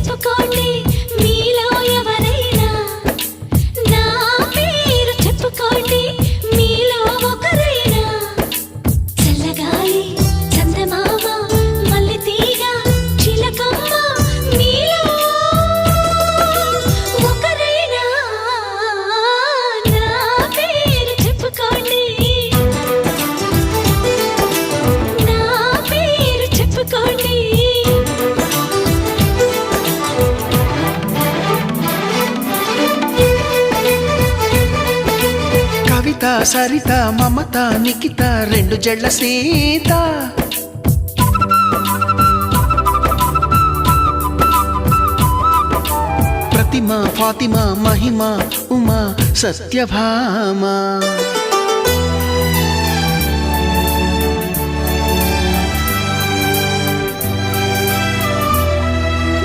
చెప్పుకోండి మీలో ఎవరైనా, నా పేరు చెప్పుకోండి మీలో ఒకరైనా. చల్లగాలి చందమామ మల్లెతీగ చిలకమ్మ మీలో ఒకరైనా, నా పేరు చెప్పుకోండి, నా పేరు చెప్పుకోండి. కవిత సరిత మమత నిఖిత రెండు జళ్ళ సీత, ప్రతిమ ఫాతిమా మహిమ ఉమా సత్యభామ.